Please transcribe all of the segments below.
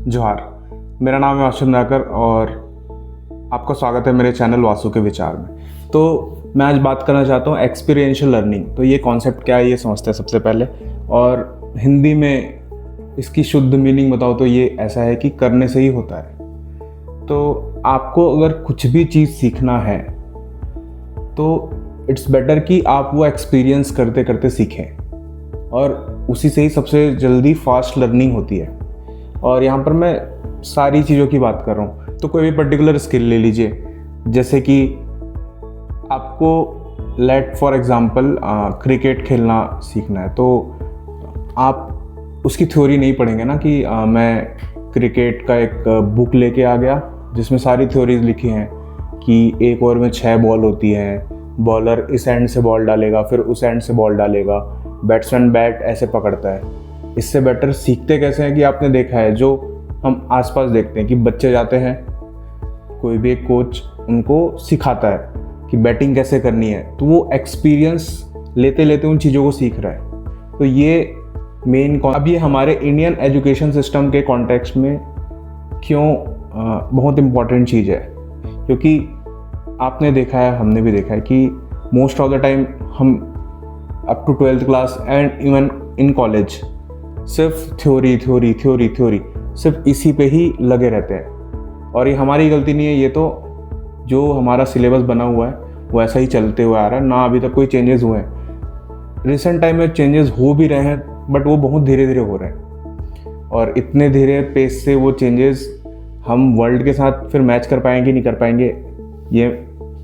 जोहार, मेरा नाम है आशुन नाकर और आपका स्वागत है मेरे चैनल वासु के विचार में। तो मैं आज बात करना चाहता हूँ एक्सपीरियंशियल लर्निंग। तो ये कॉन्सेप्ट क्या है ये समझते हैं सबसे पहले, और हिंदी में इसकी शुद्ध मीनिंग बताओ तो ये ऐसा है कि करने से ही होता है। तो आपको अगर कुछ भी चीज़ सीखना है तो इट्स बेटर कि आप वो एक्सपीरियंस करते करते सीखें, और उसी से ही सबसे जल्दी फास्ट लर्निंग होती है। और यहाँ पर मैं सारी चीज़ों की बात कर रहा हूँ। तो कोई भी पर्टिकुलर स्किल ले लीजिए, जैसे कि आपको लेट फॉर एग्जांपल क्रिकेट खेलना सीखना है, तो आप उसकी थ्योरी नहीं पढ़ेंगे ना कि मैं क्रिकेट का एक बुक लेके आ गया जिसमें सारी थ्योरीज लिखी हैं कि एक ओवर में 6 बॉल होती हैं, बॉलर इस एंड से बॉल डालेगा फिर उस एंड से बॉल डालेगा, बैट्समैन बैट ऐसे पकड़ता है। इससे बेटर सीखते कैसे हैं कि आपने देखा है, जो हम आसपास देखते हैं कि बच्चे जाते हैं, कोई भी एक कोच उनको सिखाता है कि बैटिंग कैसे करनी है, तो वो एक्सपीरियंस लेते लेते उन चीज़ों को सीख रहा है। तो ये मेन अब ये हमारे इंडियन एजुकेशन सिस्टम के कॉन्टेक्स्ट में क्यों बहुत इम्पॉर्टेंट चीज़ है, क्योंकि आपने देखा है, हमने भी देखा है कि मोस्ट ऑफ द टाइम हम up to 12th class and even in college सिर्फ थ्योरी थ्योरी थ्योरी थ्योरी सिर्फ इसी पे ही लगे रहते हैं। और ये हमारी गलती नहीं है, ये तो जो हमारा सिलेबस बना हुआ है वो ऐसा ही चलते हुए आ रहा है ना, अभी तक कोई चेंजेस हुए हैं। रिसेंट टाइम में चेंजेस हो भी रहे हैं बट वो बहुत धीरे धीरे हो रहे हैं, और इतने धीरे पेस से वो चेंजेस हम वर्ल्ड के साथ फिर मैच कर पाएंगे नहीं कर पाएंगे ये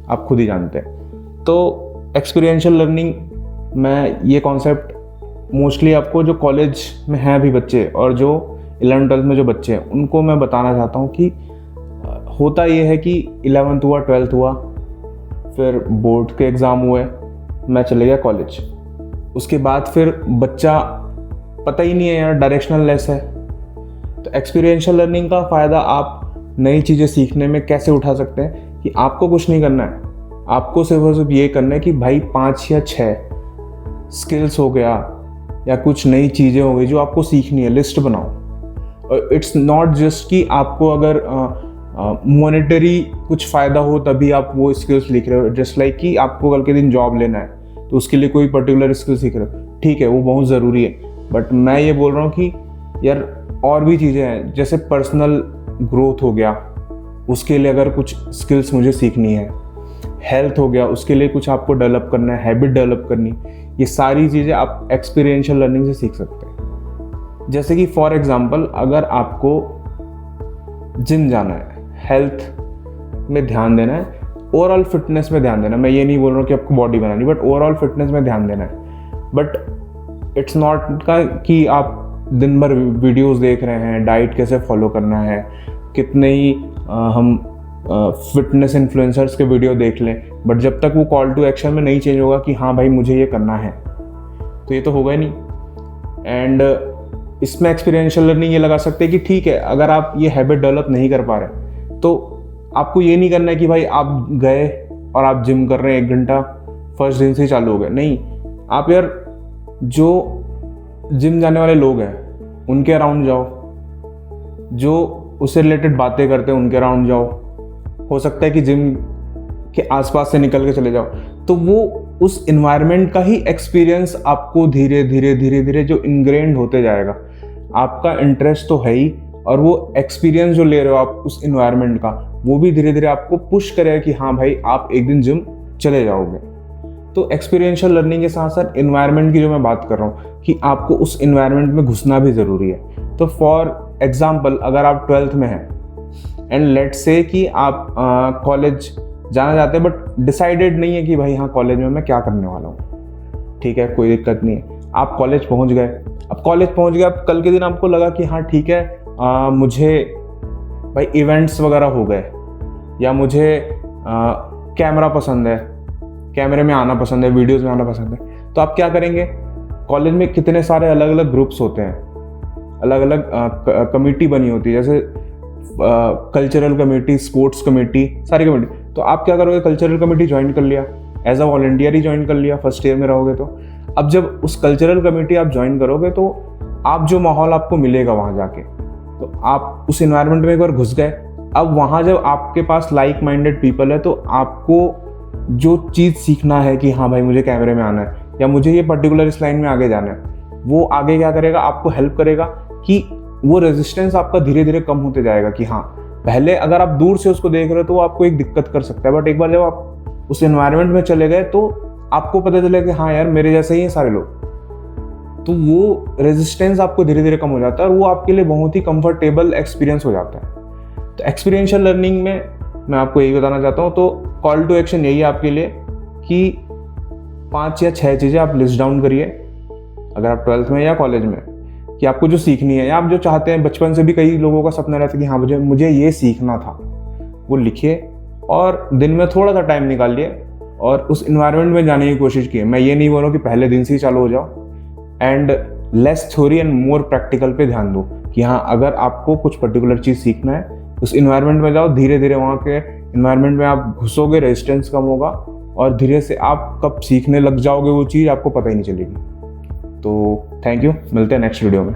आप खुद ही जानते हैं। तो एक्सपीरियंशियल लर्निंग में ये कॉन्सेप्ट मोस्टली आपको जो कॉलेज में हैं अभी बच्चे और जो 11th 12th में जो बच्चे हैं उनको मैं बताना चाहता हूँ कि होता ये है कि 11th हुआ 12th हुआ, फिर बोर्ड के एग्ज़ाम हुए, मैं चले गया कॉलेज। उसके बाद फिर बच्चा पता ही नहीं है यार, डायरेक्शनल लेस है। तो एक्सपीरियंशियल लर्निंग का फ़ायदा आप नई चीज़ें सीखने में कैसे उठा सकते हैं कि आपको कुछ नहीं करना है, आपको सिर्फ और सिर्फ ये करना है कि भाई 5 या 6 स्किल्स हो गया या कुछ नई चीज़ें हो गई जो आपको सीखनी है, लिस्ट बनाओ। और इट्स नॉट जस्ट कि आपको अगर मॉनेटरी कुछ फ़ायदा हो तभी आप वो स्किल्स लिख रहे हो। जस्ट लाइक कि आपको कल के दिन जॉब लेना है तो उसके लिए कोई पर्टिकुलर स्किल सीख रहे हो, ठीक है वो बहुत ज़रूरी है, बट मैं ये बोल रहा हूँ कि यार और भी चीज़ें हैं, जैसे पर्सनल ग्रोथ हो गया, उसके लिए अगर कुछ स्किल्स मुझे सीखनी है, हेल्थ हो गया उसके लिए कुछ आपको डेवलप करना है, हैबिट डेवलप करनी, ये सारी चीज़ें आप एक्सपीरियंशियल लर्निंग से सीख सकते हैं। जैसे कि फॉर एग्जांपल अगर आपको जिम जाना है, हेल्थ में ध्यान देना है, ओवरऑल फिटनेस में ध्यान देना है, मैं ये नहीं बोल रहा हूँ कि आपको बॉडी बनानी, बट ओवरऑल फिटनेस में ध्यान देना है। बट इट्स नॉट का कि आप दिन भर वीडियोस देख रहे हैं डाइट कैसे फॉलो करना है, कितने ही हम फिटनेस इन्फ्लुएंसर्स के वीडियो देख लें, बट जब तक वो कॉल टू एक्शन में नहीं चेंज होगा कि हाँ भाई मुझे ये करना है, तो ये तो होगा ही नहीं। एंड इसमें एक्सपीरियंशियल लर्निंग ये लगा सकते हैं कि ठीक है अगर आप ये हैबिट डेवलप नहीं कर पा रहे तो आपको ये नहीं करना है कि भाई आप गए और आप जिम कर रहे हैं 1 घंटा फर्स्ट दिन से चालू हो गए, नहीं, आप यार जो जिम जाने वाले लोग हैं उनके अराउंड जाओ, जो उससे रिलेटेड बातें करते हैं उनके अराउंड जाओ, हो सकता है कि जिम के आसपास से निकल के चले जाओ, तो वो उस इन्वायरमेंट का ही एक्सपीरियंस आपको धीरे धीरे धीरे धीरे जो इनग्रेन्ड होते जाएगा। आपका इंटरेस्ट तो है ही, और वो एक्सपीरियंस जो ले रहे हो आप उस इन्वायरमेंट का, वो भी धीरे धीरे आपको पुश करेगा कि हाँ भाई आप एक दिन जिम चले जाओगे। तो एक्सपीरियंशियल लर्निंग के साथ साथ इन्वायरमेंट की जो मैं बात कर रहा हूँ कि आपको उस इन्वायरमेंट में घुसना भी ज़रूरी है। तो फॉर एग्जाम्पल अगर आप 12th में हैं एंड लेट्स से कि आप कॉलेज जाना चाहते हैं बट डिसाइडेड नहीं है कि भाई हाँ कॉलेज में मैं क्या करने वाला हूँ, ठीक है कोई दिक्कत नहीं है, आप कॉलेज पहुँच गए। अब कॉलेज पहुँच गए, अब कल के दिन आपको लगा कि हाँ ठीक है मुझे भाई इवेंट्स वगैरह हो गए, या मुझे कैमरा पसंद है, कैमरे में आना पसंद है, वीडियोज़ में आना पसंद है, तो आप क्या करेंगे, कॉलेज में कितने सारे अलग अलग ग्रुप्स होते हैं, अलग अलग कमेटी बनी होती है, जैसे कल्चरल कमेटी, स्पोर्ट्स कमेटी, सारी कमेटी। तो आप क्या करोगे, कल्चरल कमेटी ज्वाइन कर लिया, एज अ वॉलंटियर ही ज्वाइन कर लिया, फर्स्ट ईयर में रहोगे तो। अब जब उस कल्चरल कमेटी आप ज्वाइन करोगे तो आप जो माहौल आपको मिलेगा वहाँ जाके, तो आप उस इन्वायरमेंट में एक बार घुस गए, अब वहाँ जब आपके पास लाइक माइंडेड पीपल है तो आपको जो चीज़ सीखना है कि हाँ भाई मुझे कैमरे में आना है या मुझे ये पर्टिकुलर इस लाइन में आगे जाना है, वो आगे क्या करेगा, आपको हेल्प करेगा कि वो रेजिस्टेंस आपका धीरे धीरे कम होते जाएगा। कि हाँ, पहले अगर आप दूर से उसको देख रहे हो तो वो आपको एक दिक्कत कर सकता है, बट एक बार जब आप उस एनवायरनमेंट में चले गए तो आपको पता चलेगा कि हाँ यार मेरे जैसे ही हैं सारे लोग, तो वो रेजिस्टेंस आपको धीरे धीरे कम हो जाता है और वो आपके लिए बहुत ही कंफर्टेबल एक्सपीरियंस हो जाता है। तो एक्सपीरियंशियल लर्निंग में मैं आपको यही बताना चाहता हूँ, तो कॉल टू एक्शन यही है आपके लिए कि 5 या 6 चीज़ें आप लिस्ट डाउन करिए अगर आप 12th में या कॉलेज में, कि आपको जो सीखनी है या आप जो चाहते हैं। बचपन से भी कई लोगों का सपना रहता है कि हाँ मुझे ये सीखना था, वो लिखिए और दिन में थोड़ा सा टाइम निकालिए और उस इन्वायरमेंट में जाने की कोशिश कीजिए। मैं ये नहीं बोल रहा हूँ कि पहले दिन से ही चालू हो जाओ, and less theory and more practical पे ध्यान दो कि हाँ अगर आपको कुछ पर्टिकुलर चीज़ सीखना है उस इन्वायरमेंट में जाओ, धीरे धीरे वहाँ के इन्वायरमेंट में आप घुसोगे, रेजिस्टेंस कम होगा और धीरे से आप कब सीखने लग जाओगे वो चीज़ आपको पता ही नहीं चलेगी। तो थैंक यू, मिलते हैं नेक्स्ट वीडियो में।